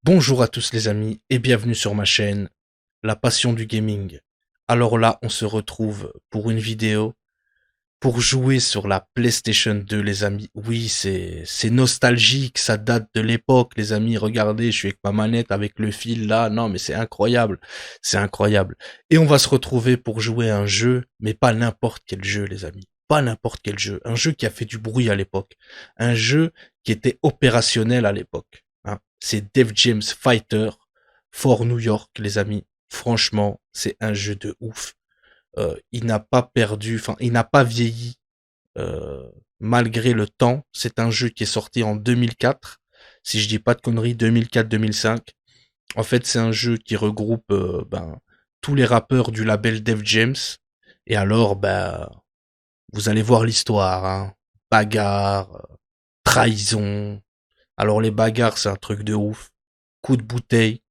Bonjour à tous les amis et bienvenue sur ma chaîne, La Passion du Gaming. Alors là, on se retrouve pour une vidéo pour jouer sur la PlayStation 2 les amis. Oui, c'est nostalgique, ça date de l'époque les amis. Regardez, je suis avec ma manette, avec le fil là. Non mais c'est incroyable. Et on va se retrouver pour jouer à un jeu, mais pas n'importe quel jeu les amis. Pas n'importe quel jeu. Un jeu qui a fait du bruit à l'époque. Un jeu qui était opérationnel à l'époque. Hein. C'est Def Jam Fighter for New York les amis. Franchement, c'est un jeu de ouf. Il n'a pas perdu, enfin, il n'a pas vieilli malgré le temps. C'est un jeu qui est sorti en 2004, si je dis pas de conneries, 2004-2005. En fait, c'est un jeu qui regroupe tous les rappeurs du label Def Jam. Et alors, vous allez voir l'histoire, hein. Bagarre, trahison. Alors les bagarres, c'est un truc de ouf. Coup de bouteille,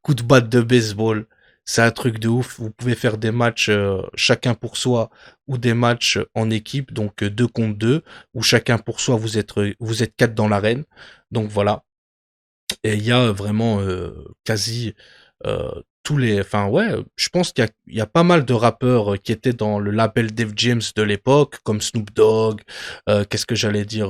coup de batte de baseball. C'est un truc de ouf. Vous pouvez faire des matchs chacun pour soi ou des matchs en équipe, donc 2 contre 2, ou chacun pour soi, vous êtes 4 dans l'arène. Donc voilà. Et il y a vraiment quasi tous les... Enfin ouais, je pense qu'il y a pas mal de rappeurs qui étaient dans le label Def Jam de l'époque, comme Snoop Dogg, qu'est-ce que j'allais dire,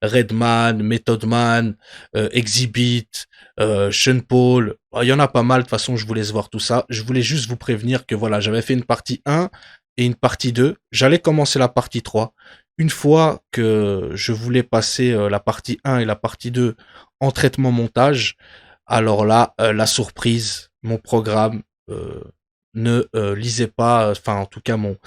Redman, Method Man, Exhibit, Sean Paul. Il y en a pas mal, de toute façon je vous laisse voir tout ça. Je voulais juste vous prévenir que voilà, j'avais fait une partie 1 et une partie 2. J'allais commencer la partie 3. Une fois que je voulais passer la partie 1 et la partie 2 en traitement montage, alors là, la surprise, mon programme ne lisait pas, enfin en tout cas mon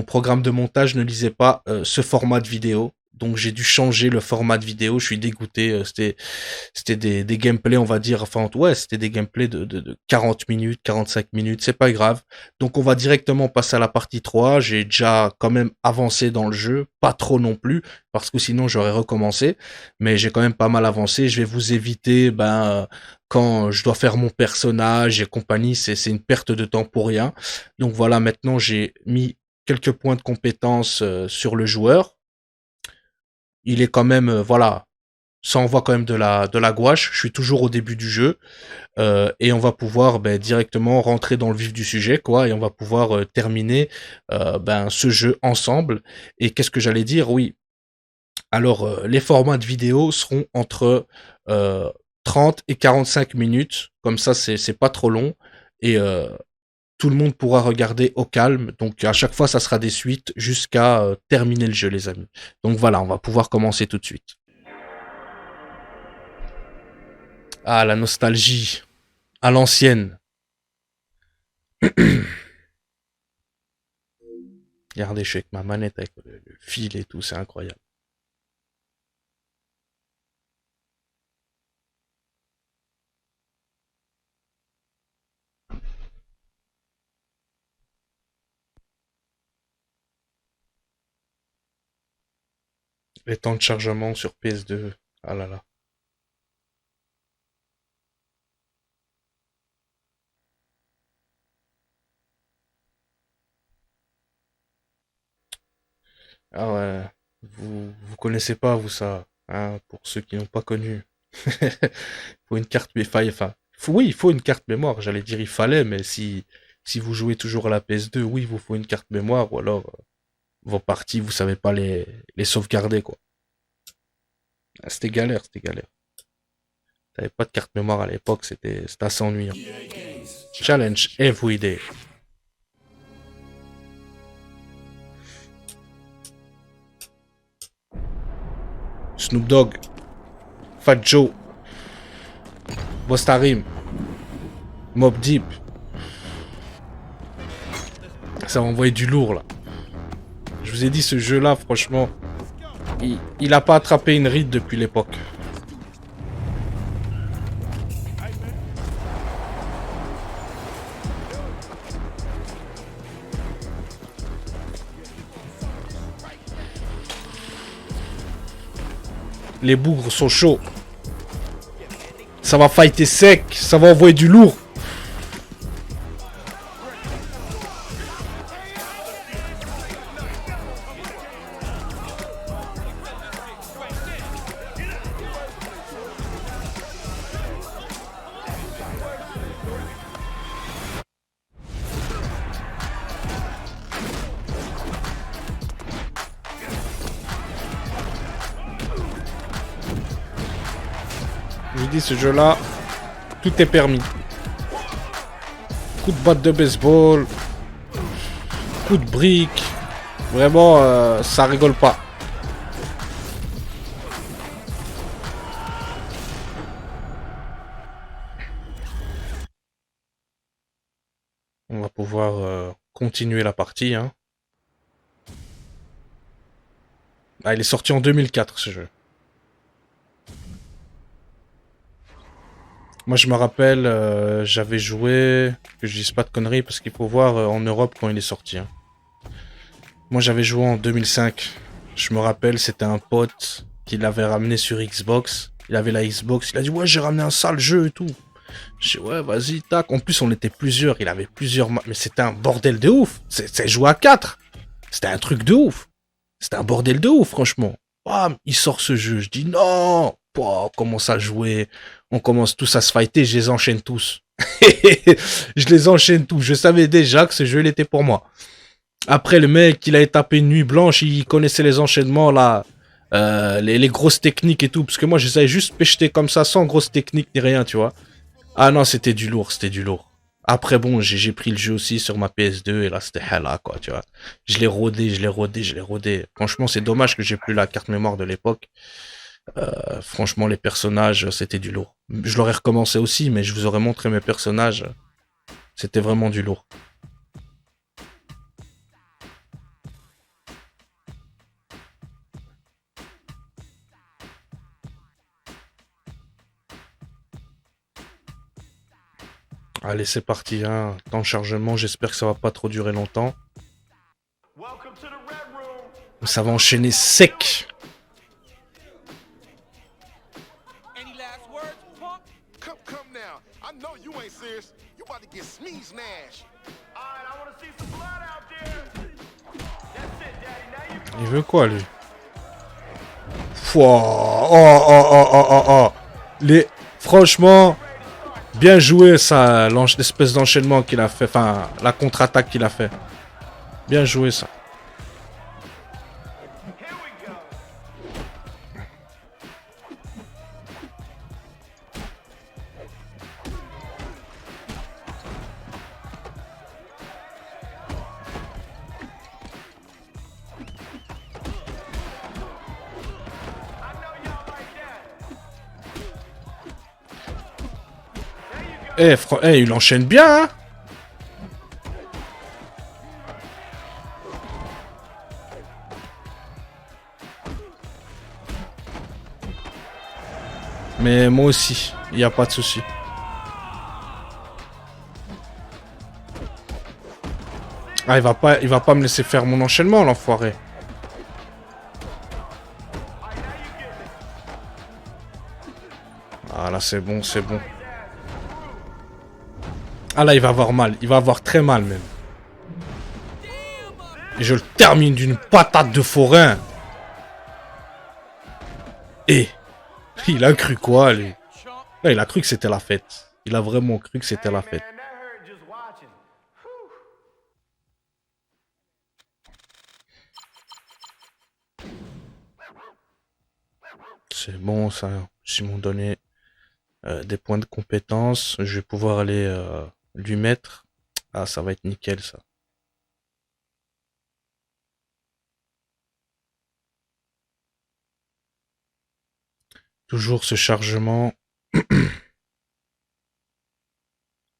programme de montage ne lisait pas ce format de vidéo. Donc j'ai dû changer le format de vidéo. Je suis dégoûté. C'était des gameplays, on va dire. Enfin ouais, c'était des gameplays de 40 minutes, 45 minutes. C'est pas grave. Donc on va directement passer à la partie 3. J'ai déjà quand même avancé dans le jeu, pas trop non plus, parce que sinon j'aurais recommencé. Mais j'ai quand même pas mal avancé. Je vais vous éviter, quand je dois faire mon personnage et compagnie, c'est une perte de temps pour rien. Donc voilà, maintenant j'ai mis quelques points de compétence sur le joueur. Il est quand même, voilà, ça envoie quand même de la gouache. Je suis toujours au début du jeu et on va pouvoir directement rentrer dans le vif du sujet, quoi, et on va pouvoir terminer ce jeu ensemble. Et qu'est-ce que j'allais dire? Oui. Alors, les formats de vidéo seront entre 30 et 45 minutes. Comme ça, c'est pas trop long. Et tout le monde pourra regarder au calme. Donc, à chaque fois, ça sera des suites jusqu'à terminer le jeu, les amis. Donc voilà, on va pouvoir commencer tout de suite. Ah, la nostalgie. À l'ancienne. Regardez, je suis avec ma manette, avec le fil et tout, c'est incroyable. Les temps de chargement sur PS2. Ah là là. Ah ouais. Vous connaissez pas, vous, ça. Hein, pour ceux qui n'ont pas connu. Il faut une carte, enfin, oui, il faut une carte mémoire. J'allais dire il fallait, mais si vous jouez toujours à la PS2, oui, il vous faut une carte mémoire, ou alors vos parties, vous savez pas les sauvegarder, quoi. Ah, c'était galère, c'était galère. T'avais pas de carte mémoire à l'époque, c'était assez ennuyant. Challenge every day. Snoop Dogg, Fat Joe, Bostarim, Mob Deep. Ça va envoyer du lourd là. Je vous ai dit, ce jeu-là, franchement, il a pas attrapé une ride depuis l'époque. Les bougres sont chauds. Ça va fighter sec, ça va envoyer du lourd. Je dis, ce jeu-là, tout est permis. Coup de batte de baseball, coup de brique. Vraiment, ça rigole pas. On va pouvoir continuer la partie. Hein. Ah, il est sorti en 2004 ce jeu. Moi je me rappelle, j'avais joué, que je dise pas de conneries parce qu'il faut voir en Europe quand il est sorti. Hein. Moi j'avais joué en 2005. Je me rappelle, c'était un pote qui l'avait ramené sur Xbox. Il avait la Xbox, il a dit ouais j'ai ramené un sale jeu et tout. Je dis ouais vas-y tac. En plus on était plusieurs, il avait plusieurs mais c'était un bordel de ouf. C'est joué à 4. C'était un truc de ouf. C'était un bordel de ouf franchement. Bam, il sort ce jeu, je dis non. On commence à jouer, on commence tous à se fighter, je les enchaîne tous. Je les enchaîne tous. Je savais déjà que ce jeu il était pour moi. Après le mec, il avait tapé une nuit blanche, il connaissait les enchaînements là, les grosses techniques et tout, parce que moi j'essayais juste pêcher comme ça, sans grosses techniques ni rien, tu vois. Ah non, c'était du lourd, c'était du lourd. Après bon, j'ai pris le jeu aussi sur ma PS2 et là c'était hella quoi, tu vois. Je l'ai rodé, je l'ai rodé, je l'ai rodé. Franchement, c'est dommage que j'ai plus la carte mémoire de l'époque. Franchement, les personnages, c'était du lourd. Je l'aurais recommencé aussi, mais je vous aurais montré mes personnages. C'était vraiment du lourd. Allez, c'est parti, hein. Temps de chargement, j'espère que ça va pas trop durer longtemps. Ça va enchaîner sec. Il veut quoi, lui? Fouah. Oh, oh, oh, oh, oh, oh. Franchement, bien joué, ça, l'espèce d'enchaînement qu'il a fait. Enfin, la contre-attaque qu'il a fait. Bien joué, ça. Il enchaîne bien, hein. Mais moi aussi, il n'y a pas de souci. Ah, il va pas me laisser faire mon enchaînement, l'enfoiré. Ah là, c'est bon, c'est bon. Ah là, il va avoir mal. Il va avoir très mal, même. Et je le termine d'une patate de forain. Et il a cru quoi, lui? Ouais, il a cru que c'était la fête. Il a vraiment cru que c'était la fête. C'est bon, ça. Ils m'ont donné des points de compétence. Je vais pouvoir aller lui mettre. Ah, ça va être nickel, ça. Toujours ce chargement.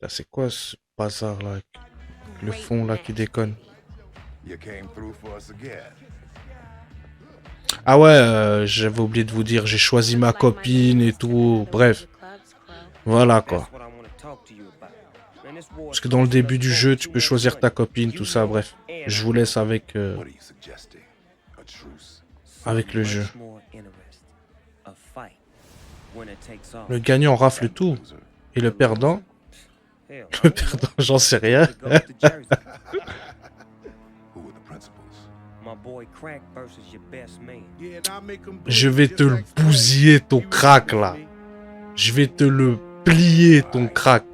Là, c'est quoi ce bazar là? Le fond là qui déconne. Ah ouais, j'avais oublié de vous dire, j'ai choisi ma copine et tout. Bref. Voilà quoi. Parce que dans le début du jeu, tu peux choisir ta copine, tout ça, bref. Je vous laisse avec le jeu. Le gagnant rafle tout. Et le perdant? Le perdant, j'en sais rien. Je vais te le bousiller ton crack là. Je vais te le plier ton crack.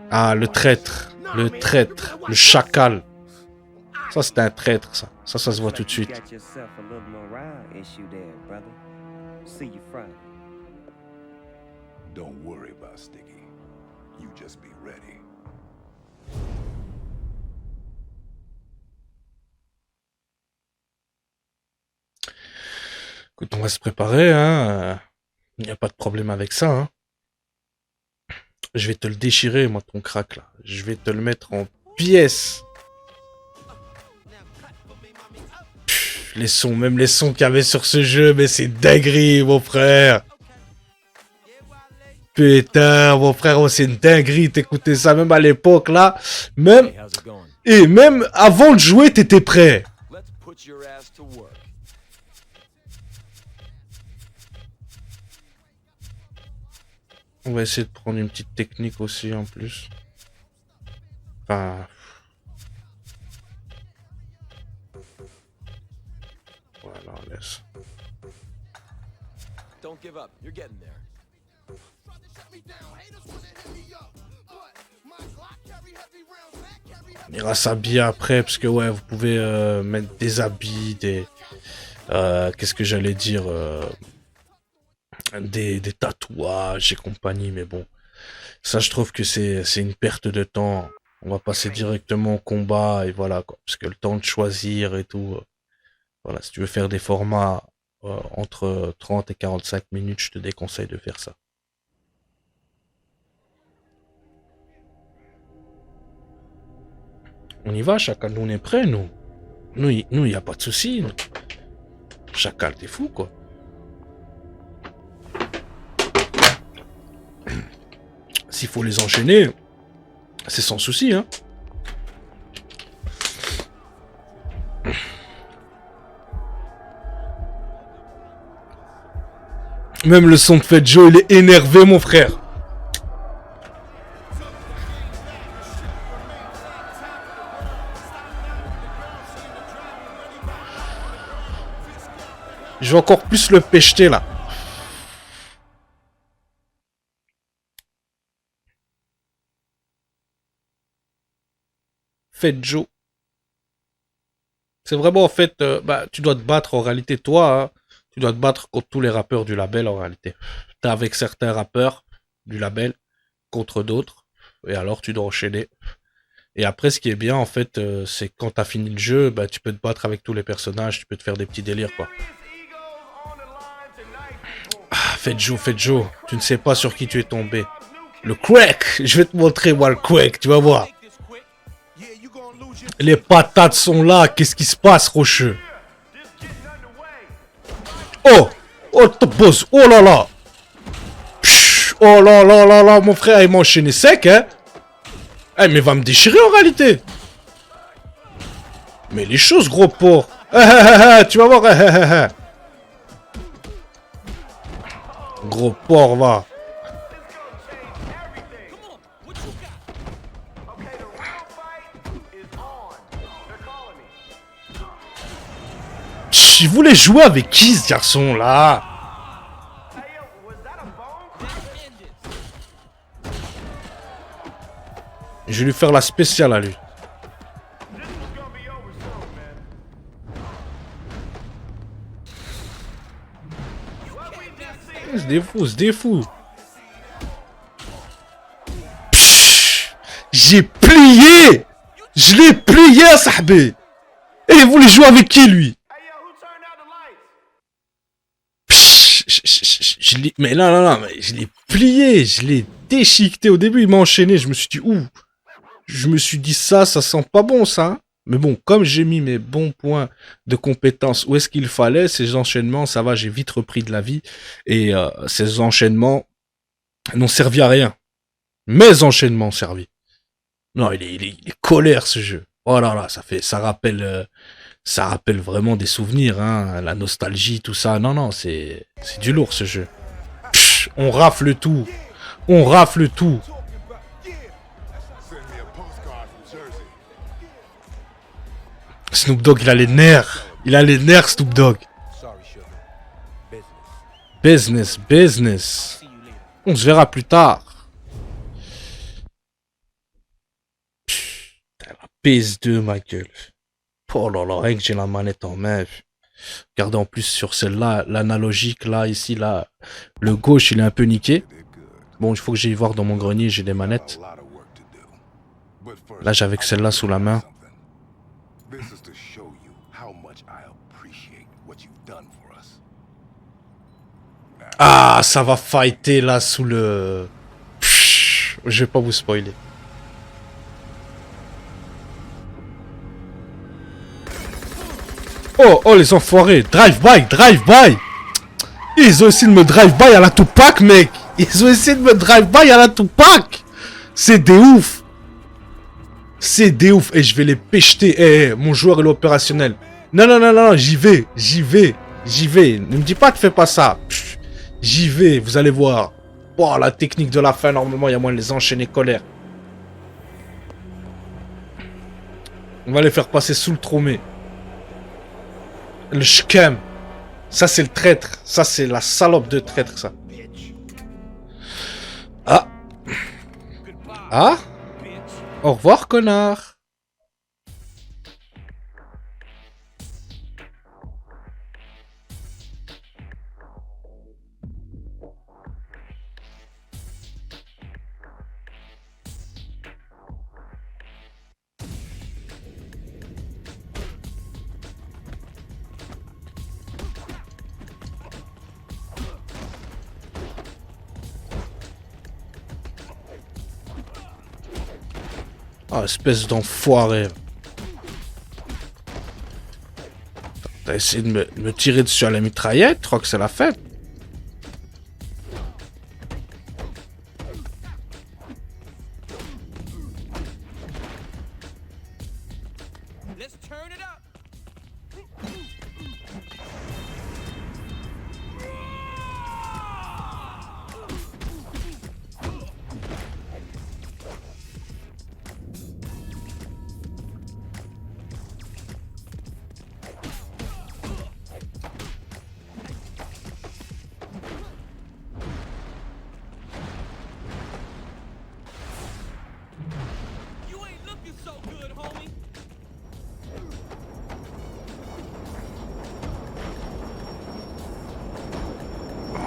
Ah, le traître, le chacal. Ça, c'est un traître, ça. Ça se voit tout de suite. Don't worry about Sticky. You just be ready. Écoute, on va se préparer, hein. Il n'y a pas de problème avec ça, hein. Je vais te le déchirer, moi, ton crack, là. Je vais te le mettre en pièces. Pff, les sons, même les sons qu'il y avait sur ce jeu, mais c'est dinguerie, mon frère. Putain, mon frère, oh, c'est une dinguerie. T'écoutais ça même à l'époque, là. Même... Et même avant de jouer, t'étais prêt. On va essayer de prendre une petite technique aussi en plus. Enfin... Voilà, on laisse. On ira s'habiller après, parce que ouais, vous pouvez mettre des habits, des... qu'est-ce que j'allais dire des tatouages et compagnie, mais bon. Ça, je trouve que c'est une perte de temps. On va passer directement au combat, et voilà, quoi. Parce que le temps de choisir et tout... voilà, si tu veux faire des formats entre 30 et 45 minutes, je te déconseille de faire ça. On y va, Chacal, nous on est prêts, nous. Nous, y a pas de soucis. Nous. Chacal, t'es fou, quoi. S'il faut les enchaîner, c'est sans souci, hein. Même le son de Fat Joe, il est énervé, mon frère. Je vais encore plus le pêcher, là. Fat Joe. C'est vraiment, en fait, bah, tu dois te battre, en réalité, toi, hein, tu dois te battre contre tous les rappeurs du label, en réalité. T'es avec certains rappeurs du label contre d'autres, et alors tu dois enchaîner. Et après, ce qui est bien, en fait, c'est quand t'as fini le jeu, bah, tu peux te battre avec tous les personnages, tu peux te faire des petits délires, quoi. Ah, Fat Joe, tu ne sais pas sur qui tu es tombé. Le Quake, je vais te montrer, moi, le Quake, tu vas voir. Les patates sont là, qu'est-ce qui se passe, Rocheux? Oh! Oh, te boss, oh là là! Psh, oh là là là là, mon frère, il m'a enchaîné sec, hein? Eh, mais il va me déchirer, en réalité! Mais les choses, gros porc! Tu vas voir, Gros porc, va! Il voulait jouer avec qui, ce garçon-là? Je vais lui faire la spéciale à lui. C'est des fous. J'ai plié! Je l'ai plié, Sahbé! Et il voulait jouer avec qui, lui? Mais là, je l'ai plié, je l'ai déchiqueté. Au début, il m'a enchaîné. Je me suis dit, ouh. Je me suis dit, ça sent pas bon, ça. Mais bon, comme j'ai mis mes bons points de compétences où est-ce qu'il fallait, ces enchaînements, ça va, j'ai vite repris de la vie. Et ces enchaînements n'ont servi à rien. Mes enchaînements ont servi. Non, il est colère, ce jeu. Oh là là, ça rappelle vraiment des souvenirs, hein, la nostalgie, tout ça. Non, c'est du lourd, ce jeu. Psh, on rafle tout. On rafle tout. Snoop Dogg, il a les nerfs. Il a les nerfs, Snoop Dogg. Business. On se verra plus tard. Putain, la PS2, ma gueule. Oh là là, rien que j'ai la manette en main. Regardez en plus sur celle-là, l'analogique, là, ici, là. Le gauche, il est un peu niqué. Bon, il faut que j'aille voir dans mon grenier, j'ai des manettes. Là, j'avais que celle-là sous la main. Ah, ça va fighter là sous le... Pfff, je vais pas vous spoiler. Oh, oh les enfoirés, drive-by, drive-by. Ils ont essayé de me drive-by à la Tupac, mec. Ils ont essayé de me drive-by à la Tupac. C'est des ouf. C'est des ouf. Et je vais les pécheter. Eh, mon joueur il est opérationnel. Non, non, non, non, j'y vais, j'y vais, j'y vais. Ne me dis pas que fais pas ça. J'y vais, vous allez voir. Oh, la technique de la fin, normalement, il y a moyen de les enchaîner colère. On va les faire passer sous le tromé. Le scam. Ça, c'est le traître. Ça, c'est la salope de traître, ça. Ah. Ah. Au revoir, connard. Ah, espèce d'enfoiré. T'as essayé de me tirer dessus à la mitraillette, je crois que c'est la fête.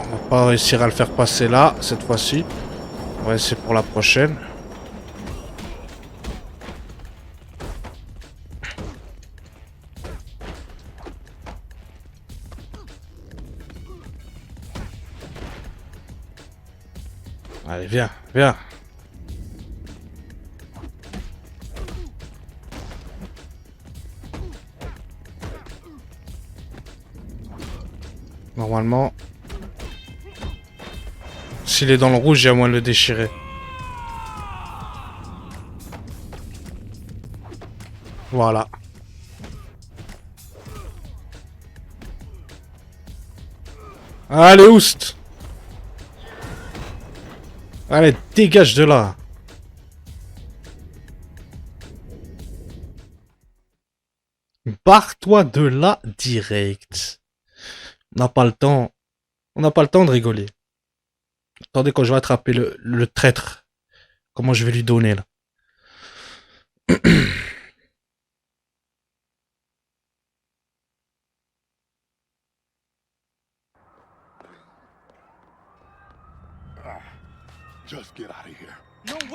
On va pas réussir à le faire passer là, cette fois-ci. On va essayer pour la prochaine. Allez, viens, viens. Normalement, s'il est dans le rouge, j'ai à moins de le déchirer. Voilà. Allez, oust. Allez, dégage de là. Barre-toi de là direct. On n'a pas le temps. On n'a pas le temps de rigoler. Attendez quand je vais attraper le traître. Comment je vais lui donner là.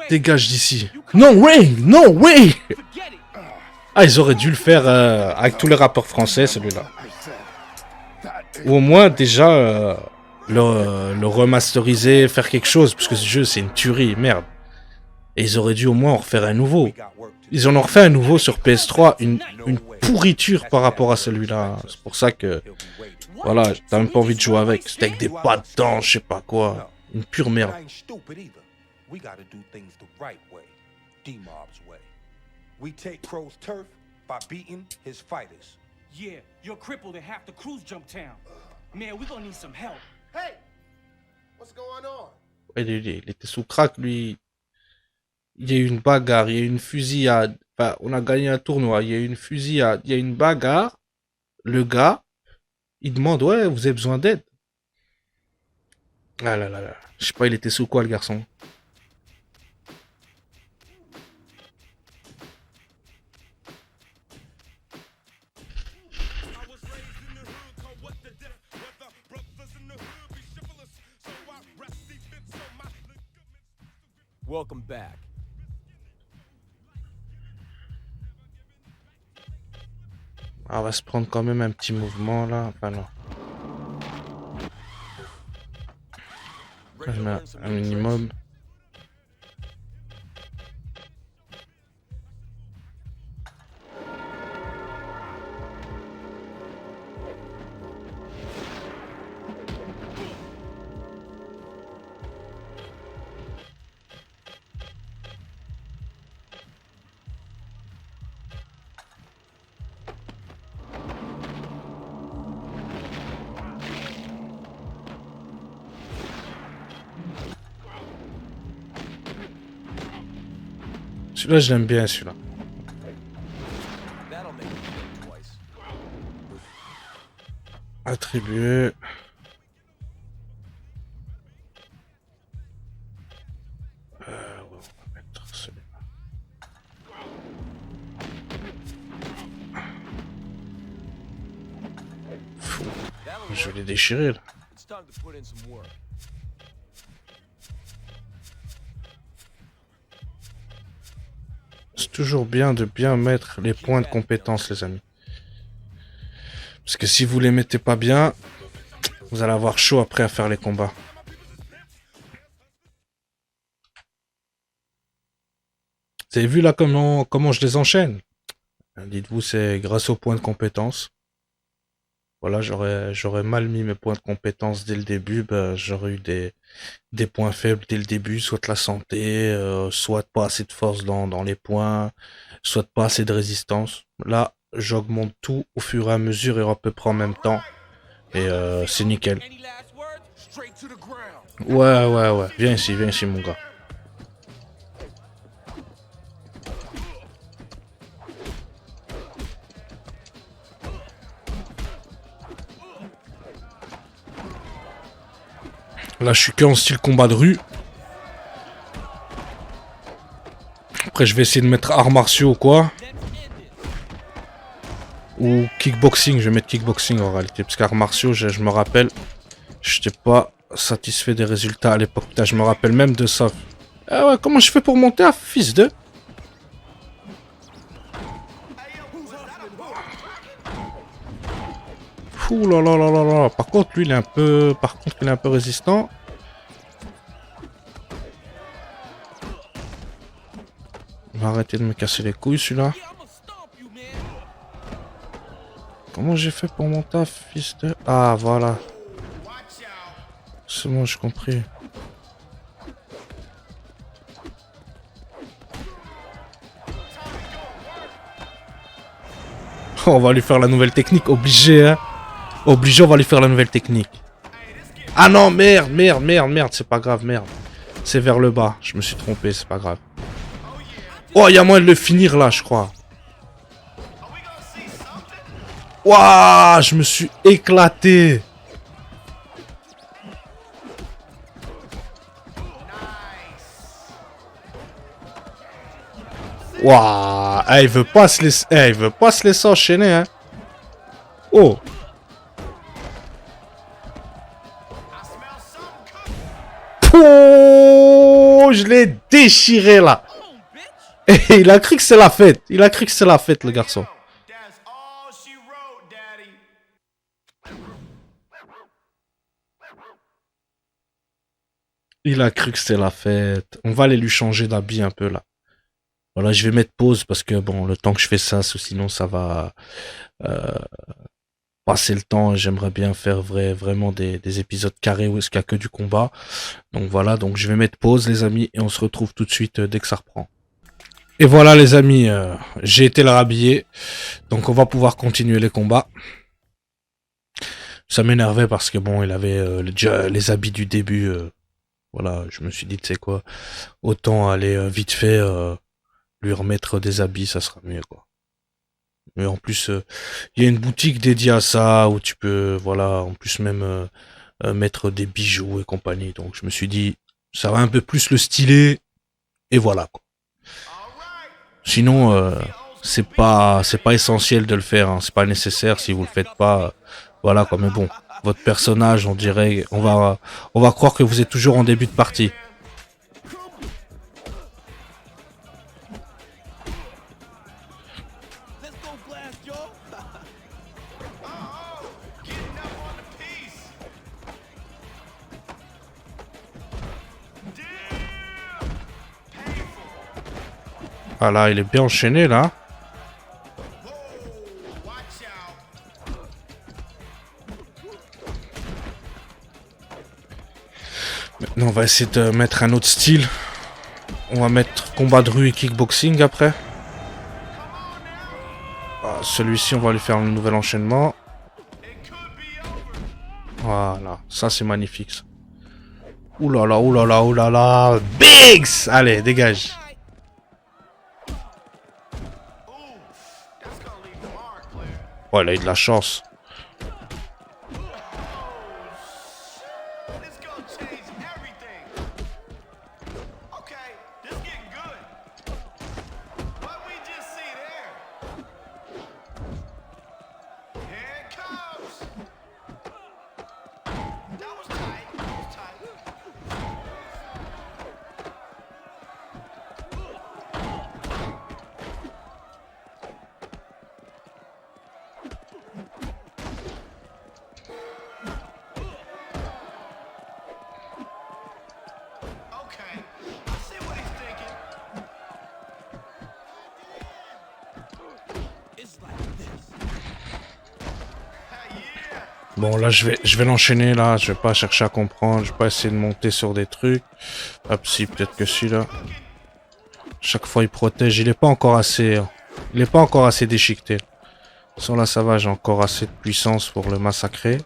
Dégage d'ici. No way! No way! Ah, ils auraient dû le faire avec tous les rappeurs français, celui-là. Ou au moins, déjà, le remasteriser, faire quelque chose, parce que ce jeu, c'est une tuerie, merde. Et ils auraient dû au moins en refaire un nouveau. Ils en ont refait un nouveau sur PS3, une pourriture par rapport à celui-là. C'est pour ça que, voilà, t'as même pas envie de jouer avec. C'était avec des pattes dedans, je sais pas quoi. Une pure merde. We take Crow's turf by beating his fighters. Yeah, you're crippled and half the crew's jumped town. Man, we're gonna need some help. Hey! What's going on? Il était sous crack, lui. Il y a eu une bagarre, il y a eu une fusillade. Enfin, on a gagné un tournoi, il y a eu une fusillade, il y a eu une bagarre. Le gars, il demande, ouais, vous avez besoin d'aide? Ah là là là. Je sais pas, il était sous quoi, le garçon? Welcome back. Ah, on va se prendre quand même un petit mouvement là. Enfin non. Je mets un minimum. Celui-là, je l'aime bien, celui-là. That'll make you think twice. Attribuer. Ouais, on va mettre celui-là. Fou. That'll Je work. vais les déchirer, là. It's time to put in some work. C'est toujours bien de bien mettre les points de compétence, les amis. Parce que si vous les mettez pas bien, vous allez avoir chaud après à faire les combats. Vous avez vu là comment je les enchaîne? Dites-vous, c'est grâce aux points de compétence. Voilà, j'aurais mal mis mes points de compétence dès le début, bah, j'aurais eu des points faibles dès le début, soit la santé, soit pas assez de force dans les points, soit pas assez de résistance. Là, j'augmente tout au fur et à mesure et à peu près en même temps. Et c'est nickel. Any last words? Straight to the ground. Ouais. Viens ici mon gars. Là, je suis qu'en style combat de rue. Après, je vais essayer de mettre arts martiaux, quoi. Ou kickboxing. Je vais mettre kickboxing en réalité. Parce qu'arts martiaux, je me rappelle, je n'étais pas satisfait des résultats à l'époque. Putain, je me rappelle même de ça. Ah ouais, comment je fais pour monter à fils de... Ouh là là là là là. Par contre, lui, il est un peu... Par contre, il est un peu résistant. Il va arrêter de me casser les couilles, celui-là. Yeah, I'ma stomp you, man. Comment j'ai fait pour monter à fils de... Ah, voilà. C'est bon, j'ai compris. On va lui faire la nouvelle technique, obligé, hein. Obligé, on va lui faire la nouvelle technique. Ah non, merde, c'est pas grave, merde. C'est vers le bas, je me suis trompé, c'est pas grave. Oh, il y a moyen de le finir là, je crois. Waouh, je me suis éclaté. Waouh, il veut pas se laisser, il veut pas se laisser enchaîner, hein. Oh. Oh, je l'ai déchiré là. Et il a cru que c'est la fête. Il a cru que c'est la fête, le garçon. That's all she wrote, Daddy. Il a cru que c'était la fête. On va aller lui changer d'habit un peu là. Voilà, je vais mettre pause parce que bon, le temps que je fais ça, sinon ça va passer le temps. J'aimerais bien faire vraiment des épisodes carrés où est-ce qu'il n'y a que du combat. Donc voilà, donc je vais mettre pause les amis et on se retrouve tout de suite dès que ça reprend. Et voilà les amis, j'ai été le rhabiller. Donc on va pouvoir continuer les combats. Ça m'énervait parce que bon, il avait déjà les habits du début. Voilà, je me suis dit, tu sais quoi, autant aller vite fait lui remettre des habits, ça sera mieux quoi. Mais en plus, il y a une boutique dédiée à ça où tu peux, voilà, en plus même mettre des bijoux et compagnie. Donc je me suis dit, ça va un peu plus le styler et voilà quoi. Sinon, c'est pas essentiel de le faire, hein. C'est pas nécessaire si vous le faites pas. Voilà quoi. Mais bon, votre personnage, on dirait, on va croire que vous êtes toujours en début de partie. Ah là, il est bien enchaîné là. Watch out. Maintenant, on va essayer de mettre un autre style. On va mettre combat de rue et kickboxing après. Ah, celui-ci, on va lui faire un nouvel enchaînement. It could be over. Voilà, ça c'est magnifique. Ça. Ouh là là, ouh là là, ouh là là. Bigs! Allez, dégage. Ooh, that's gonna leave a mark, Claire. Ouais, il a eu de la chance. This gonna change everything. Okay, this getting good. What we just see there? Here it comes. That was tight. That was tight. Okay, I see what he's thinking. It's like this. Hey, yeah. Bon, là, je vais l'enchaîner, là. Je vais pas chercher à comprendre. Je vais pas essayer de monter sur des trucs. Hop, si, peut-être que si, là. Chaque fois, il protège. Il est pas encore assez... Il est pas encore assez déchiqueté. Sur là, ça va. J'ai encore assez de puissance pour le massacrer.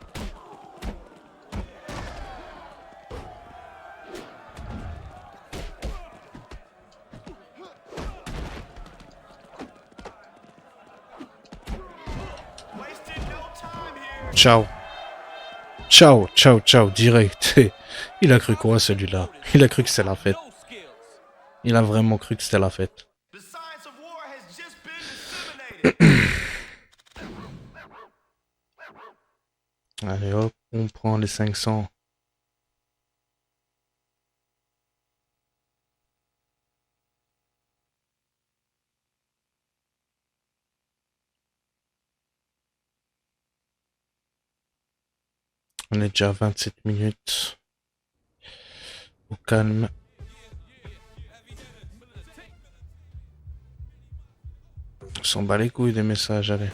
Wasted no time here. Ciao. Ciao, ciao, ciao, direct. Il a cru quoi, celui-là? Il a cru que c'était la fête. No skills. Il a vraiment cru que c'était la fête. The science of war has just been disseminated. Allez, hop, on prend les 500. On est déjà à 27 minutes. Au calme. On s'en bat les couilles des messages, allez.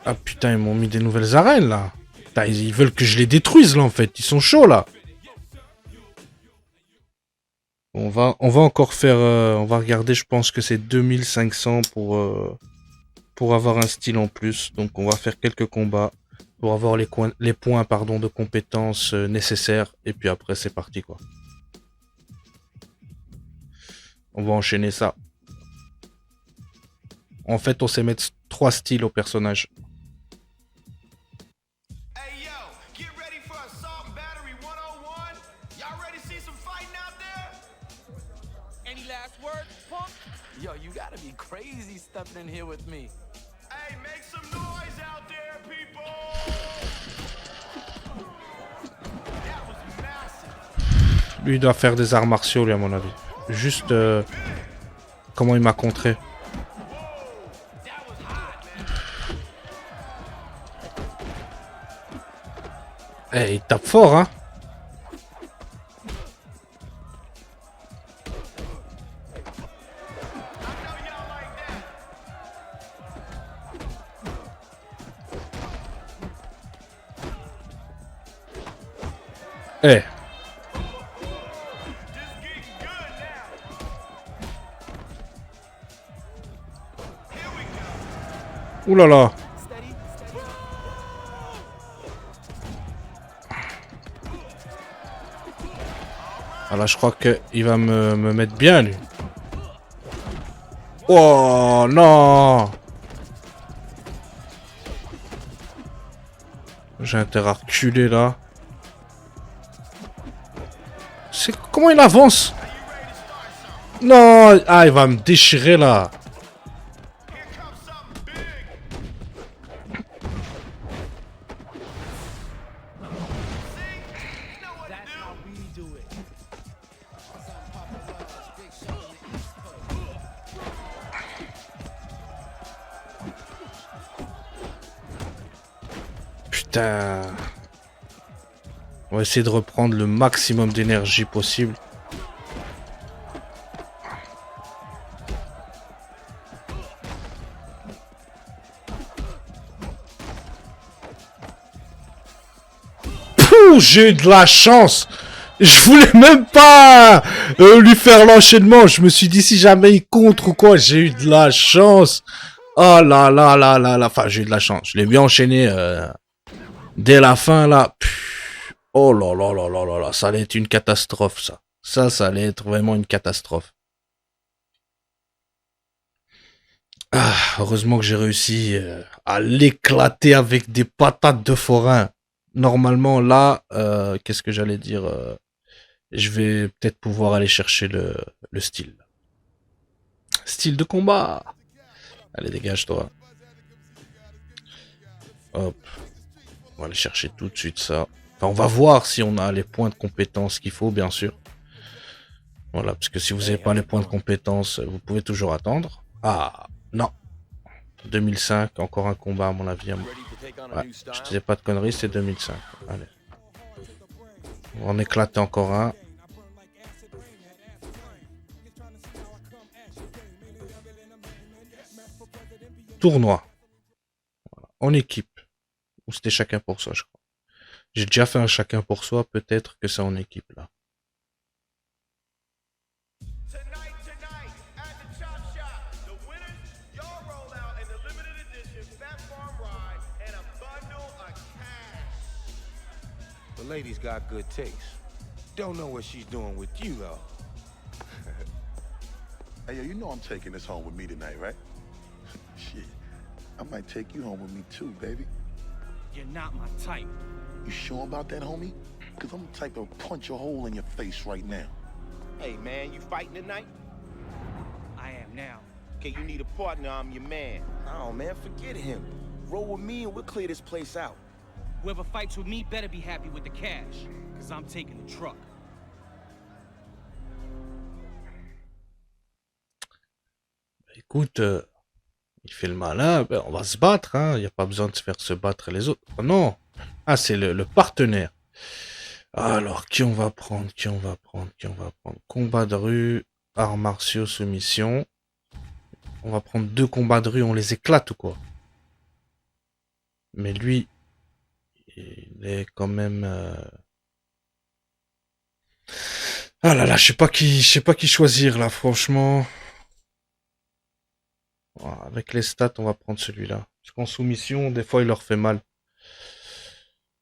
Ah putain, ils m'ont mis des nouvelles arènes là. Putain, ils veulent que je les détruise là en fait. Ils sont chauds là. On va encore faire... on va regarder, je pense que c'est 2500 pour avoir un style en plus. Donc on va faire quelques combats pour avoir les points pardon, de compétences nécessaires. Et puis après c'est parti quoi. On va enchaîner ça. En fait on sait mettre 3 styles au personnage. Hey yo, get ready for Assault and Battery 101. Y'all ready to see some fighting out there? Any last words, punk? Yo, you gotta be crazy stepping in here with me. Hey, make some noise out there, people! That was massive. Lui il doit faire des arts martiaux lui à mon avis. Juste comment il m'a contré. That was hot, man. Eh, il tape fort hein. I know y'all like that. Eh. This getting good now. Here we go. Ouh là là. Steady, steady. Ah là, je crois qu'il va me mettre bien, lui. Oh, non. J'ai intérêt à reculer, là. C'est comment il avance? Non. Ah, il va me déchirer, là. Here comes something big. See? You know what to That's do. how we do it. Putain. On va essayer de reprendre le maximum d'énergie possible. Ouh, j'ai eu de la chance. Je voulais même pas lui faire l'enchaînement. Je me suis dit si jamais il contre ou quoi, j'ai eu de la chance. Oh là là là là là. Enfin, j'ai eu de la chance. Je l'ai bien enchaîné dès la fin là. Oh là là là là là là. Ça allait être une catastrophe ça. Ça allait être vraiment une catastrophe. Ah, heureusement que j'ai réussi à l'éclater avec des patates de forain. Normalement là, qu'est-ce que j'allais dire je vais peut-être pouvoir aller chercher le style. Style de combat. Allez, dégage-toi. Hop. On va aller chercher tout de suite ça. Enfin, on va voir si on a les points de compétence qu'il faut, bien sûr. Voilà, parce que si vous n'avez pas les points de compétence, vous pouvez toujours attendre. Ah, non. 2005, encore un combat à mon avis. Ouais, je disais pas de conneries, c'est 2005. Allez. On va en éclater encore un. Tournoi. Voilà. En équipe. Ou c'était chacun pour soi, je crois. J'ai déjà fait un chacun pour soi, peut-être que c'est en équipe là. The lady's got good taste. Don't know what she's doing with you, though. Hey, yo, you know I'm taking this home with me tonight, right? Shit, I might take you home with me too, baby. You're not my type. You sure about that, homie? Cause I'm the type to punch a hole in your face right now. Hey, man, you fighting tonight? I am now. Okay, you need a partner, I'm your man. Oh, man, forget him. Roll with me and we'll clear this place out. Whoever fights with me better be happy with the cash, cause I'm taking the truck. Écoute, il fait le malin, ben on va se battre, hein. Il n'y a pas besoin de se faire se battre les autres. Oh non. Ah, c'est le partenaire. Alors, qui on va prendre? Combat de rue, arts martiaux, soumission. On va prendre 2 combats de rue, on les éclate ou quoi? Mais lui, il est quand même... Ah là là, je sais pas qui choisir là, franchement. Avec les stats, on va prendre celui-là. Parce qu'en soumission, des fois, il leur fait mal.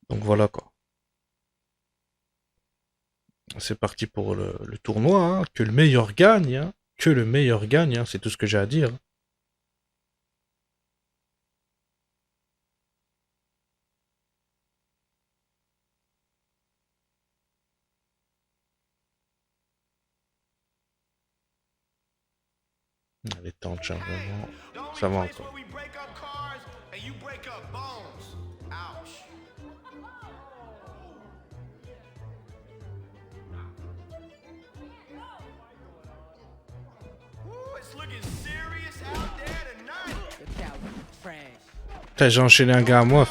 Donc voilà quoi. C'est parti pour le tournoi. Hein. Que le meilleur gagne. Hein. Que le meilleur gagne. Hein. C'est tout ce que j'ai à dire. Les temps de chargement. Ça va encore. Putain, j'ai enchaîné un gars à moi.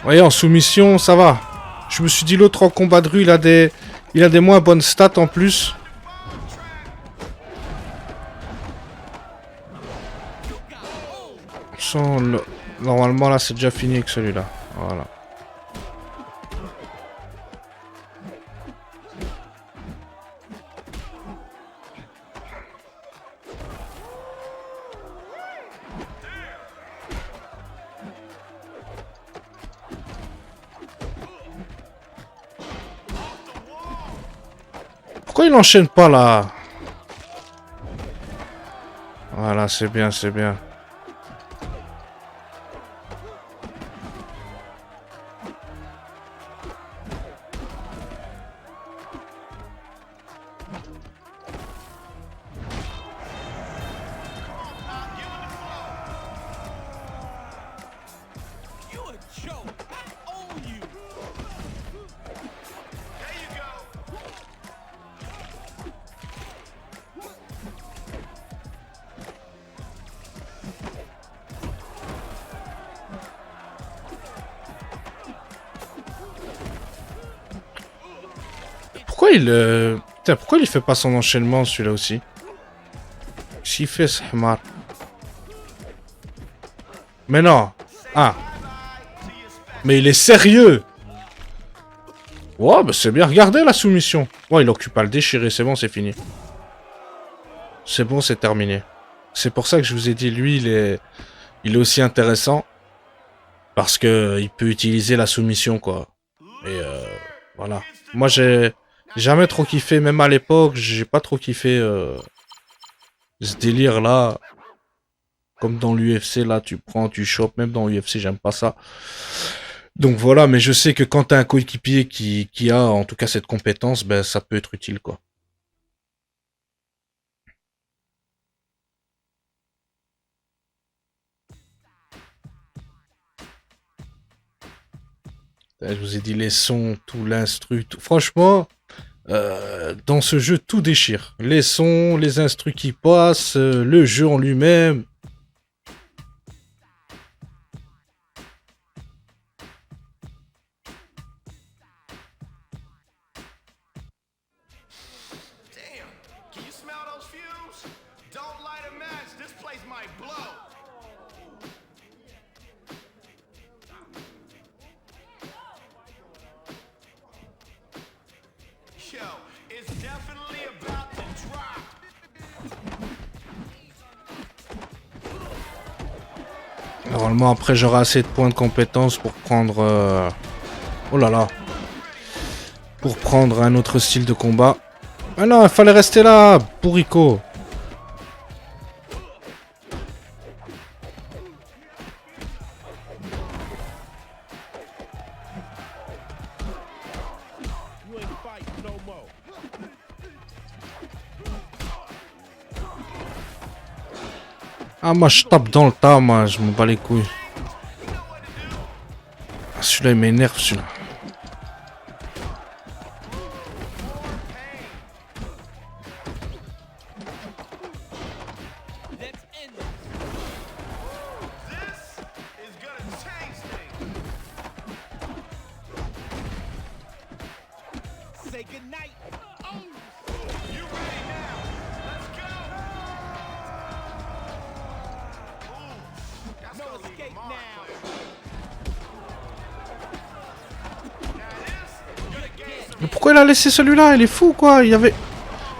Voyez, en soumission, ça va. Je me suis dit, l'autre en combat de rue, il a des moins bonnes stats en plus. Normalement, là, c'est déjà fini avec celui-là. Voilà. Pourquoi il n'enchaîne pas là? Voilà, c'est bien, c'est bien. pourquoi il... Putain, pourquoi il fait pas son enchaînement, celui-là aussi? Qu'est-ce qu'il fait, ce hamar? Mais non. Ah. Mais il est sérieux. Ouais, bah c'est bien. Regardez la soumission. Ouais, il occupe à le déchirer. C'est bon, c'est fini. C'est bon, c'est terminé. C'est pour ça que je vous ai dit, lui, il est aussi intéressant. Parce que il peut utiliser la soumission, quoi. Et voilà. Moi, j'ai jamais trop kiffé. Même à l'époque, j'ai pas trop kiffé ce délire-là. Comme dans l'UFC, là, tu prends, tu chopes. Même dans l'UFC, j'aime pas ça. Donc voilà, mais je sais que quand t'as un coéquipier qui a, en tout cas, cette compétence, ben, ça peut être utile, quoi. Je vous ai dit les sons, tout l'instru, tout. Franchement, dans ce jeu, tout déchire. Les sons, les instrus qui passent, le jeu en lui-même. Damn, can you smell those fumes? Don't light a match, this place might blow. Yo, it's definitely about to drop. Normalement, après, j'aurai assez de points de compétence pour prendre... Oh là là. Pour prendre un autre style de combat. Ah non, il fallait rester là, bourrico. Ah, moi, je tape dans le tas, moi, je me bats les couilles. Ah, celui-là, il m'énerve, celui-là. Is gonna change things. Say goodnight. You ready now? Let's go. Ooh, that's No gonna leave escape a mark, now. player. Now this, you're gonna gain some. Mais pourquoi il a laissé celui-là? Il est fou, quoi. Il avait...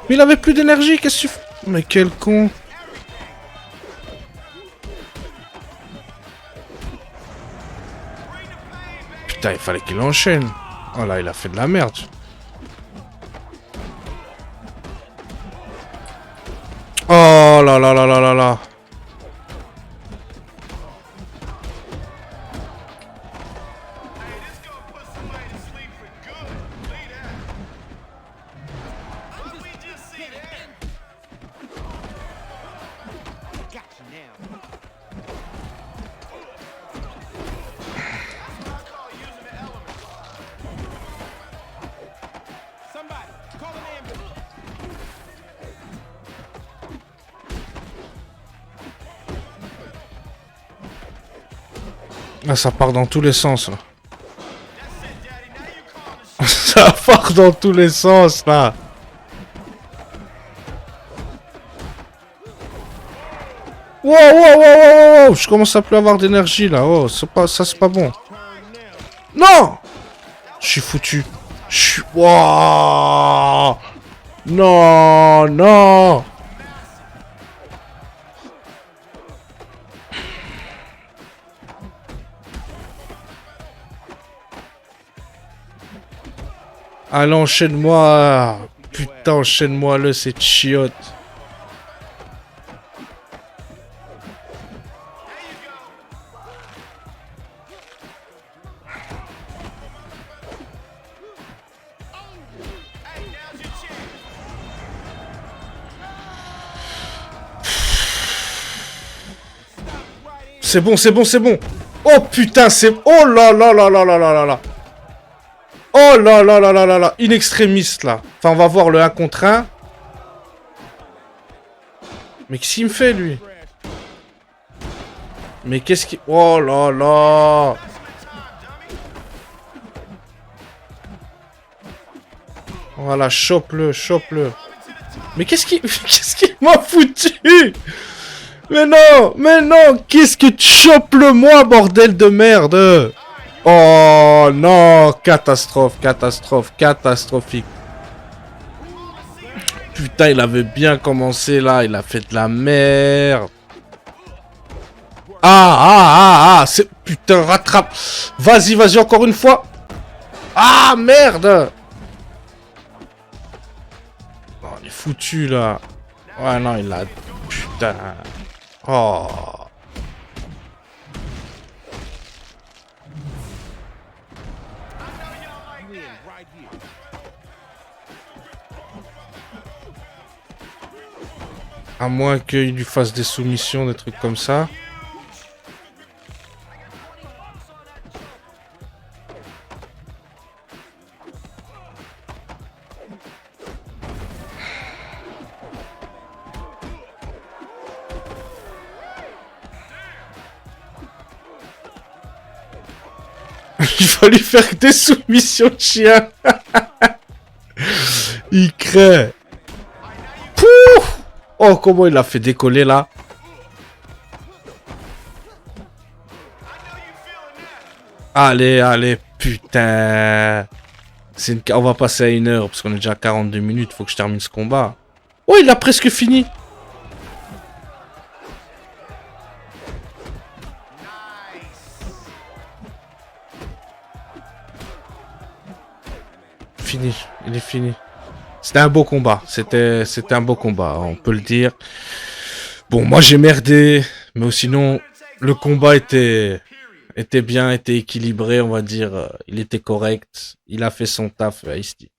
Mais il avait plus d'énergie, qu'est-ce que tu fais? Mais quel con. Putain, il fallait qu'il enchaîne. Oh là, il a fait de la merde. Oh là là là là là là. Hey, this gonna put somebody to sleep for good. Believe that. What we just see there? Got you now. I call using the elements. Somebody, call an ambulance. Ah, ça part dans tous les sens, là. That's it, Daddy. Now you call the Ça part dans tous les sens, là. Wow, wow, wow, wow, wow. Je commence à plus avoir d'énergie, là. Oh, c'est pas... ça, c'est pas bon. Non! Je suis foutu. Je suis... Wow! Non, non! Allez, enchaîne-moi. Putain, enchaîne-moi-le, c'est chiotte. Hey, now's your chance. C'est bon, c'est bon, c'est bon. Oh putain, c'est... Oh là là là là là là là là. Oh là là là là là là. In extremis, là. Enfin, on va voir le 1 contre 1. Mais qu'est-ce qu'il me fait, lui? Mais qu'est-ce qu'il... Oh là là. Voilà, chope-le, chope-le. Mais qu'est-ce qu'il m'a foutu? Mais non, qu'est-ce que tu chopes le moi, bordel de merde? Oh non, catastrophe, catastrophe, catastrophique. Putain, il avait bien commencé là, il a fait de la merde. C'est... Putain, rattrape. Vas-y, vas-y, encore une fois. Ah, merde. Oh, il est foutu là. Ouais, non, il a... Putain. Oh. À moins qu'il lui fasse des soumissions, des trucs comme ça. Il va lui faire des soumissions de chien. Il crée. Pouf. Oh, comment il l'a fait décoller là. Allez, allez, putain. On va passer à 1 heure parce qu'on est déjà à 42 minutes. Faut que je termine ce combat. Oh, il a presque fini. Fini, il est fini. C'était un beau combat. C'était un beau combat, on peut le dire. Bon, moi j'ai merdé, mais sinon le combat était bien, était équilibré, on va dire. Il était correct. Il a fait son taf, Ice-T.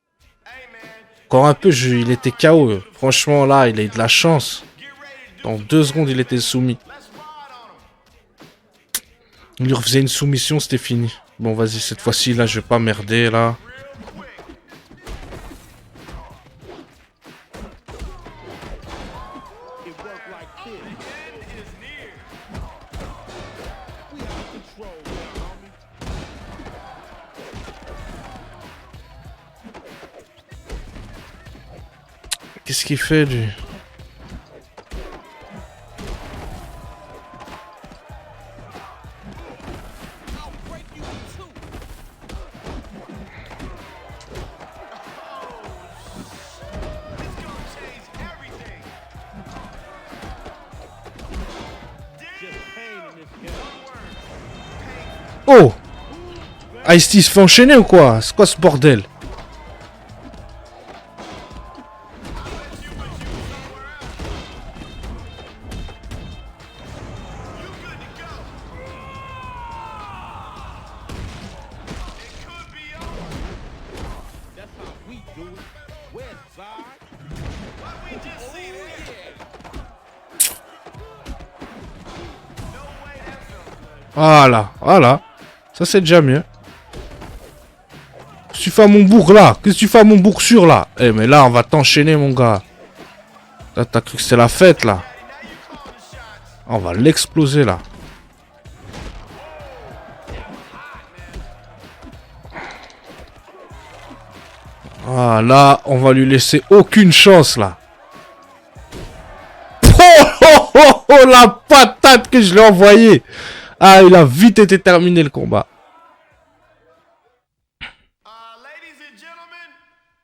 Encore un peu, il était KO. Franchement, là, il a eu de la chance. Dans 2 secondes, il était soumis. Il lui refaisait une soumission, c'était fini. Bon, vas-y, cette fois-ci, là, je vais pas merder, là. Qu'est-ce qu'il fait, lui? Oh! Ice-T se fait enchaîner ou quoi? C'est quoi ce bordel? Voilà, voilà. Ça, c'est déjà mieux. Qu'est-ce que tu fais à mon bourg, là? Qu'est-ce que tu fais à mon bourg sûr, là? Eh, mais là, on va t'enchaîner, mon gars. T'as cru que c'était la fête, là? On va l'exploser, là. Ah, là, on va lui laisser aucune chance, là. Oh, la patate que je lui ai envoyée. Ah, il a vite été terminé le combat. Ladies and gentlemen,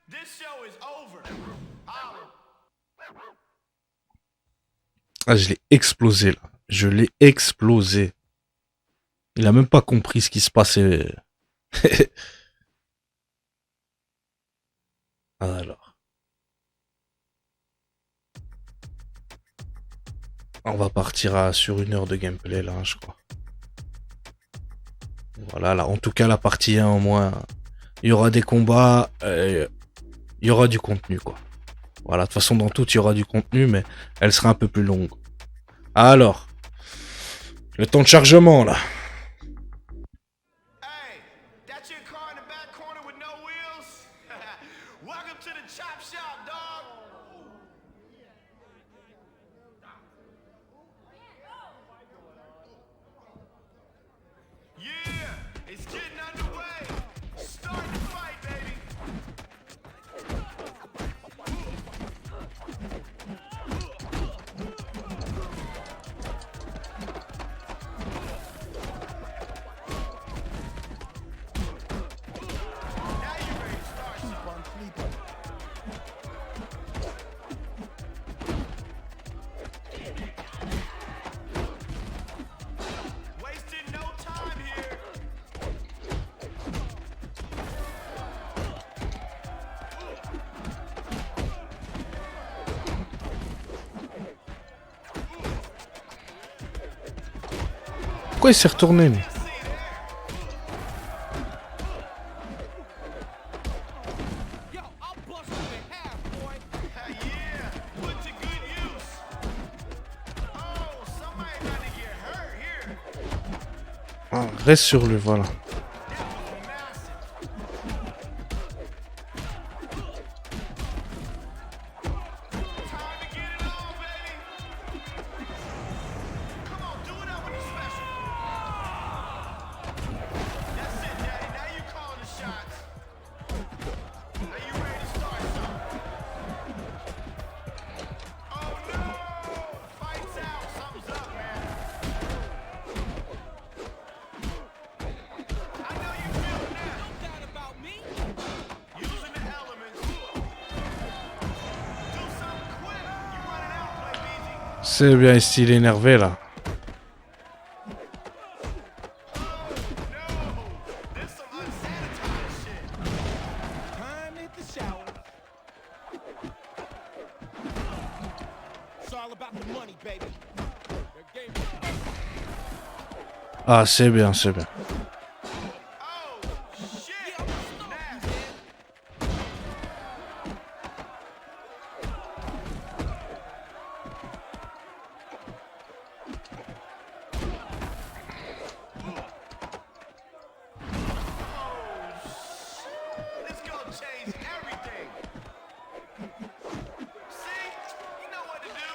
this show is over. Ah, je l'ai explosé, là. Je l'ai explosé. Il a même pas compris ce qui se passait. Alors. On va partir sur 1 heure de gameplay, là, je crois. Voilà, là, en tout cas, la partie 1, au moins, il y aura des combats, il y aura du contenu, quoi. Voilà, de toute façon, dans tout, il y aura du contenu, mais elle sera un peu plus longue. Alors, le temps de chargement, là. Hey, that's your car in the back corner with no wheels? Welcome to the chop shop, dog. Yeah, it's getting underway. Start the fight, baby. Pourquoi il s'est retourné lui? Yo, I'll bust you in half, boy. Yeah, put to good use. Oh, somebody about to get hurt here. Ah, reste sur lui, voilà. That was massive. Time to get it on, baby. Come on, do it up with the special. That's it, Daddy. Now you calling the shots. Now you ready to start something? Oh no! Fight's out. Something's up, man. I know you feel it now. No doubt about me. Using the elements. Do something quick. You running out, Play Beezy. C'est bien, il est énervé là. No! This some unsanitized shit. Time to hit the shower. It's all about the money, baby. Their game is Ah, c'est bien, c'est bien. Oh, shit! Nasty. This gonna change everything. See? You know what to do.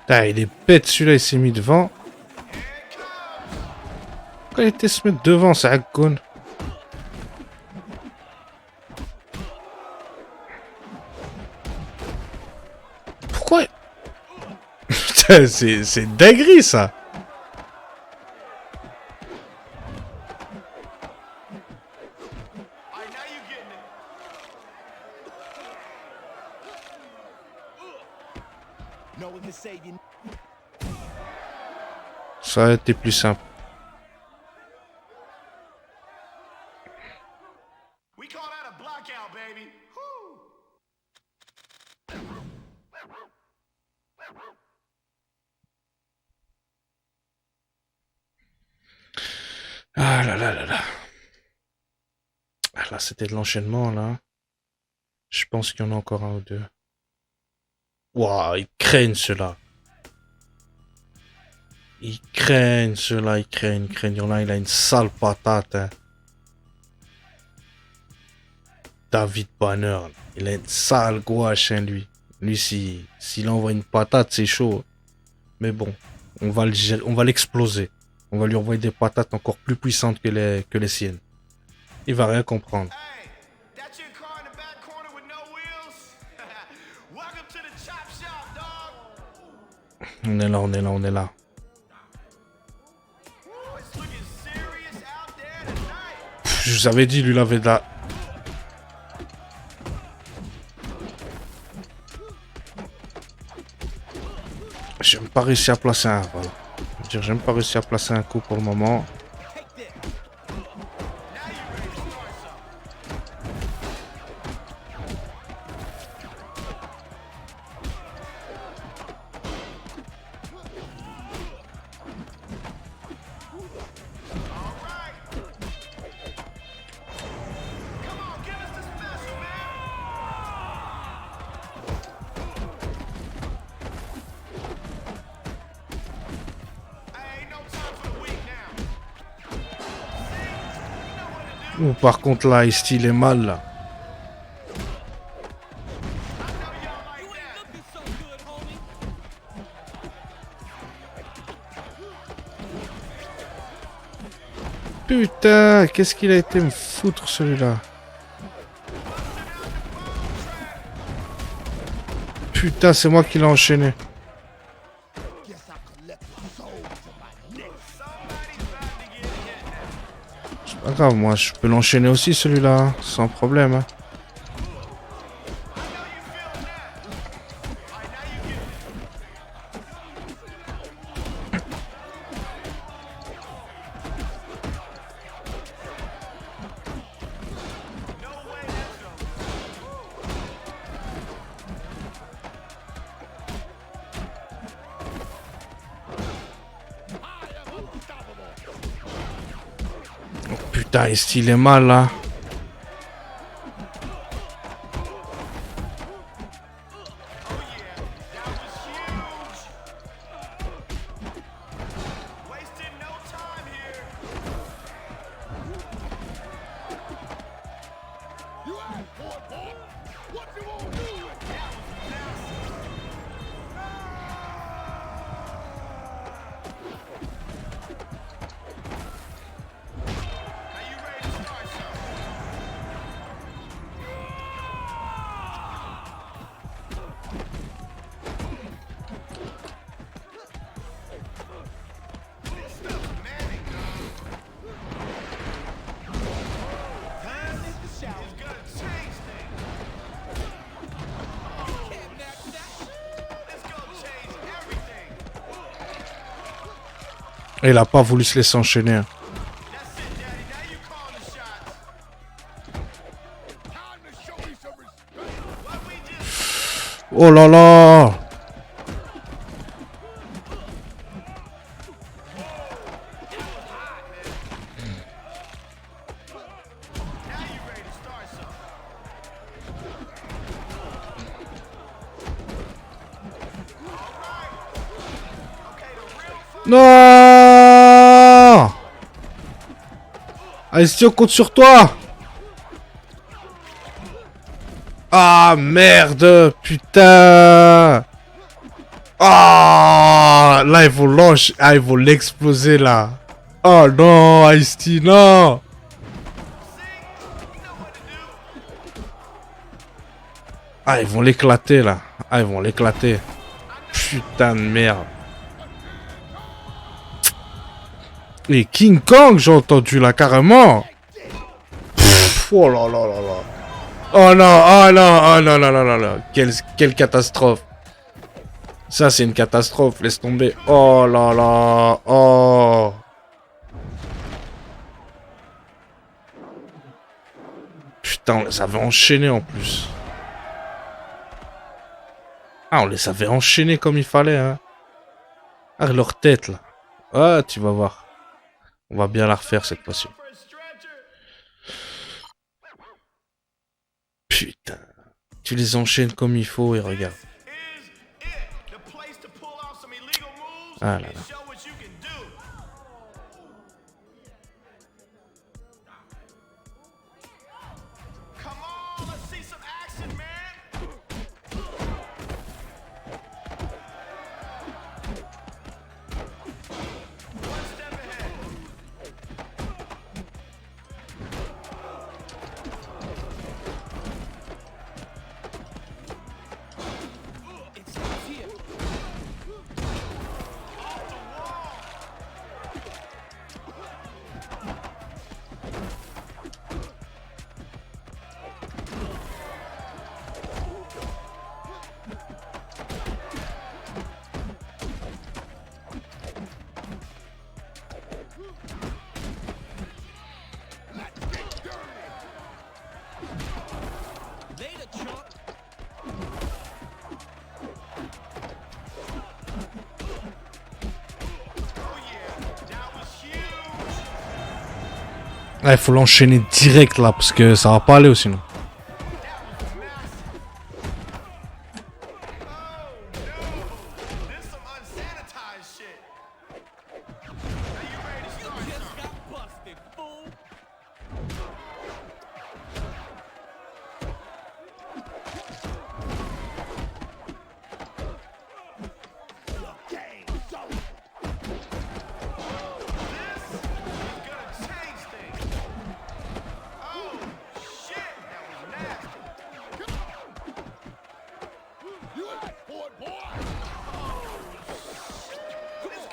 Putain, il est bête celui-là, il s'est mis devant. Here it comes. Pourquoi il était se mettre devant, c'est Akon? Pourquoi? Putain, c'est dinguerie ça. All right, now you getting it. no one can save you. Ça a été plus simple. We call that a blockout, baby. Whew. Ah là là là là. Ah là, c'était de l'enchaînement là. Je pense qu'il y en a encore un ou deux. Waouh, ils craignent ceux-là. Ils craignent ceux-là, ils craignent. Il y en a, il a une sale patate. Hein. David Banner, là. Il a une sale gouache, hein, lui. Lui, s'il envoie une patate, c'est chaud. Mais bon, on va l'exploser. On va lui envoyer des patates encore plus puissantes que les siennes. Il va rien comprendre. Hey, that's your car in the back corner with no wheels? Welcome to the chop shop, dog. On est là, on est là, on est là. Ooh, it's looking serious out there tonight. Pff, je vous avais dit, lui, il avait de la... J'ai même pas réussi à placer un... Voilà. Je veux dire, j'ai même pas réussi à placer un coup pour le moment. Take this. Now you ready to start something. All right. Come on, give us the special, man. Hey, ain't no time for the weak now. See? You know what to do. Ou par contre, là, il est mal, là. I know y'all like You ain't that. looking so good, homie. Putain, qu'est-ce qu'il a été me foutre, celui-là. Putain, c'est moi qui l'ai enchaîné. C'est pas grave, moi, je peux l'enchaîner aussi, celui-là, hein, sans problème. Hein. Putain, il est mal là. Wasting no time here. Now you ready to start something? This stuff's manic, dog. Time is the shower. It's gonna change things. It's gonna change everything. Il a pas voulu se laisser enchaîner. Hein. That's it, Daddy. Now you call the shots. Time to show me some respect. What we just Oh là là. now you ready to start something. Okay, the real fight. Non. Ice-T, on compte sur toi. Ah merde, putain. Ah, là ils vont lâcher, ah ils vont l'exploser là. Oh non, Ice-T, non. Ah ils vont l'éclater là. Ah ils vont l'éclater. Putain de merde. Et King Kong, j'ai entendu là carrément. Pff, oh là là là là. Oh non, oh non, oh non, non, non, non, non. Quelle catastrophe. Ça, c'est une catastrophe, laisse tomber. Oh là là, oh. Putain, on les avait enchaînés en plus. Ah, on les avait enchaînés comme il fallait, hein. Ah, leur tête, là. Ah, tu vas voir. On va bien la refaire cette fois-ci. For a stretcher. Putain. Tu les enchaînes comme il faut et regarde. Is it the place to pull off some illegal moves Ah là and là. show what you can do? Come on, let's see some action, man. One step ahead. It starts here. Later, chump. Oh yeah, that was huge. Ah, il faut l'enchaîner direct là parce que ça va pas aller sinon. That was massive. Oh no, this some unsanitized shit. Now you ready to start Just something? got busted, fool. Gonna change things. Oh shit, that was nasty. You boy. This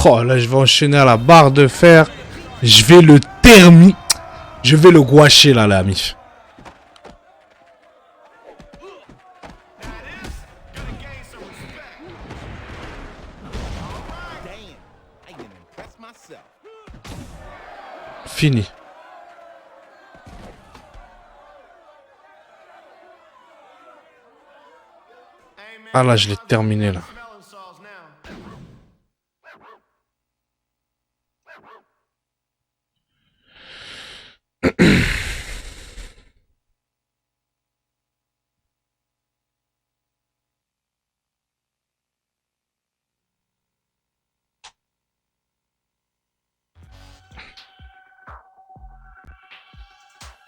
Oh là, je vais enchaîner à la barre de fer. Je vais le terminer. Je vais le gouacher là, l'ami. Fini. Ah là, je l'ai terminé là.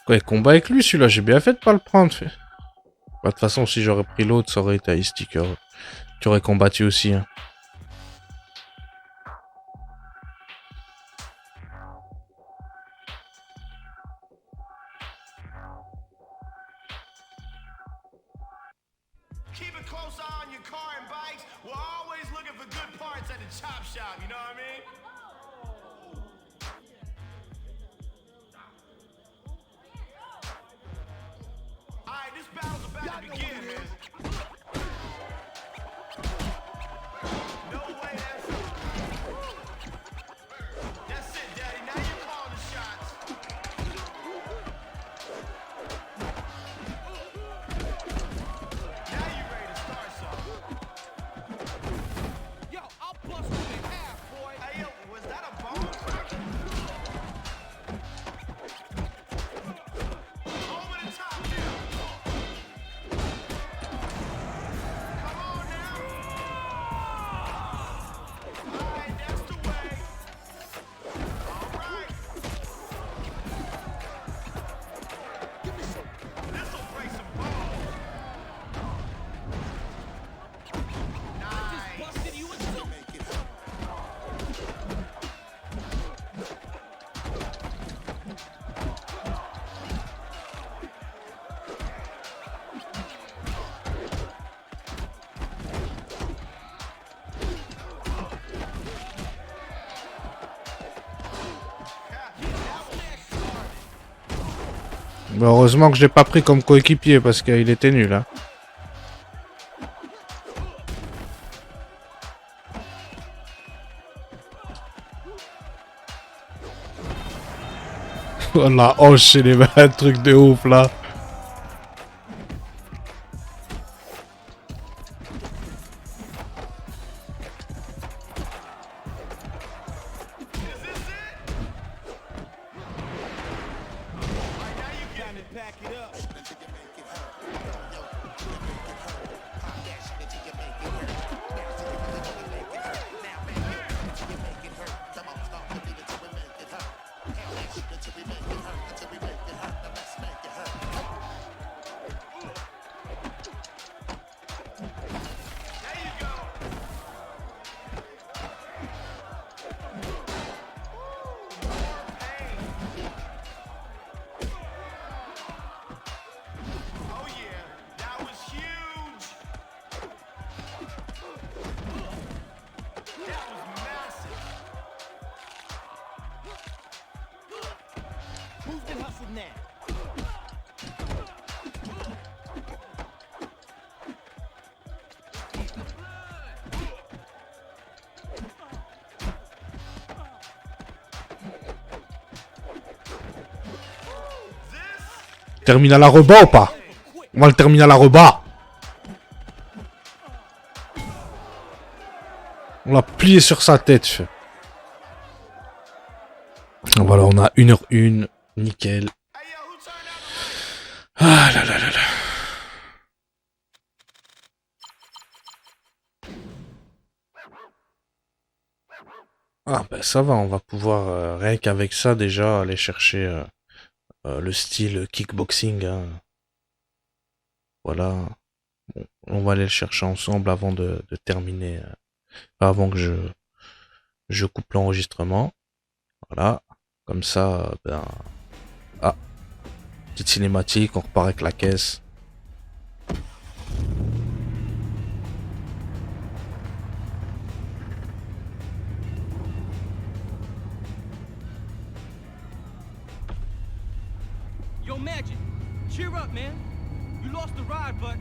Ouais, combat avec lui celui-là, j'ai bien fait de pas le prendre. Fait. Bah, de toute façon, si j'aurais pris l'autre, ça aurait été Ice Sticker. Tu aurais combattu aussi. Hein. Keep a close eye on your car and bikes. We're always looking for good parts at the chop shop, you know what I mean? Alright, this battle's about to begin, man. No way, that's it, Daddy. Now you call the shots. Now you ready to start something. Yo, I'll bust you in half, boy. Hey, yo, was that a bone cracker? Over the top, now. Come on now. All right, that's the way. All right. This'll break some bones. Nice. Busted you in two. Bah, heureusement que je l'ai pas pris comme coéquipier parce qu'il était nul. Hein. Oh la hanche, il est un truc de ouf là. Time to pack it up. There you go. Oh yeah, that was huge. That was massive. Who's been hustling now? Terminal à rebas ou pas? On va le terminal à rebas. On l'a plié sur sa tête. Fait. Voilà, on a 1h01. Nickel. Hey yo, who turned out Ah là là là là. Ah ben ça va, on va pouvoir, rien qu'avec ça déjà, aller chercher le style kickboxing. Hein. Voilà. Bon, on va aller le chercher ensemble avant de terminer, avant que je coupe l'enregistrement. Voilà. Comme ça, ben... Ah. Petite cinématique, on repart avec la caisse. Yo, Magic, cheer up, man. You lost the ride, but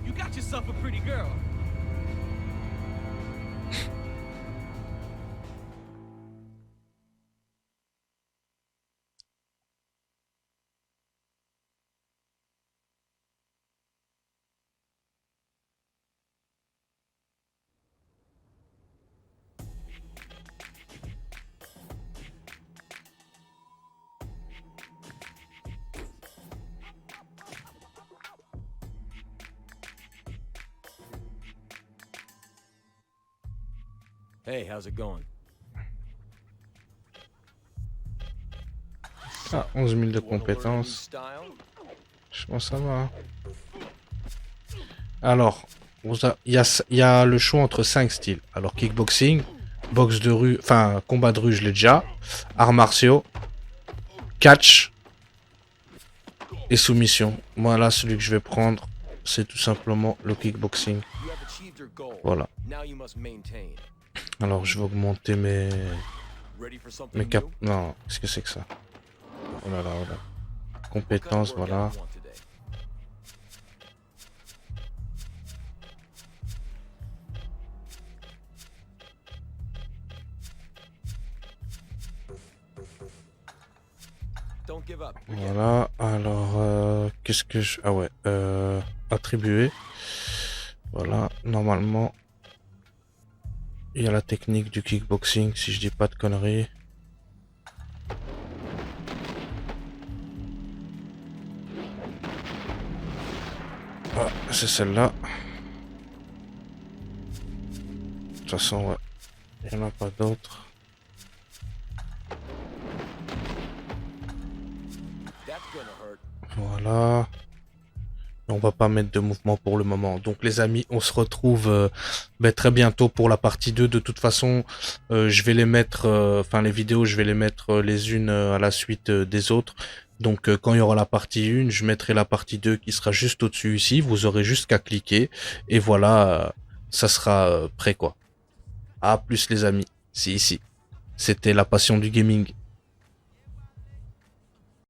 you got yourself a pretty girl. Hey, how's it going? Ah, 11 000 de Wanna learn a new compétences. style? Je pense que ça va. Hein. Alors, il y a le choix entre 5 styles. Alors, kickboxing, boxe de rue, enfin, combat de rue, je l'ai déjà. Arts martiaux, catch et soumission. Voilà, celui que je vais prendre, c'est tout simplement le kickboxing. You have achieved your goal. Voilà. Now you must maintain. Alors, je vais augmenter mes Ready for something cap... new? Non, qu'est-ce que c'est que ça? Oh là là, oh là. What kind of Compétences, workout voilà. you want today? Don't give up. Voilà, alors, qu'est-ce que je... Ah ouais, attribuer. Voilà, normalement, il y a la technique du kickboxing, si je dis pas de conneries. Ah, c'est celle-là. De toute façon, ouais, il n'y en a pas d'autres. That's gonna hurt. Voilà. On va pas mettre de mouvement pour le moment. Donc les amis, on se retrouve très bientôt pour la partie 2. De toute façon, je vais les mettre, enfin les vidéos, je vais les mettre les unes à la suite des autres. Donc quand il y aura la partie 1, je mettrai la partie 2 qui sera juste au-dessus ici. Vous aurez juste qu'à cliquer. Et voilà, ça sera prêt quoi. À plus les amis, c'est ici. C'était la passion du gaming.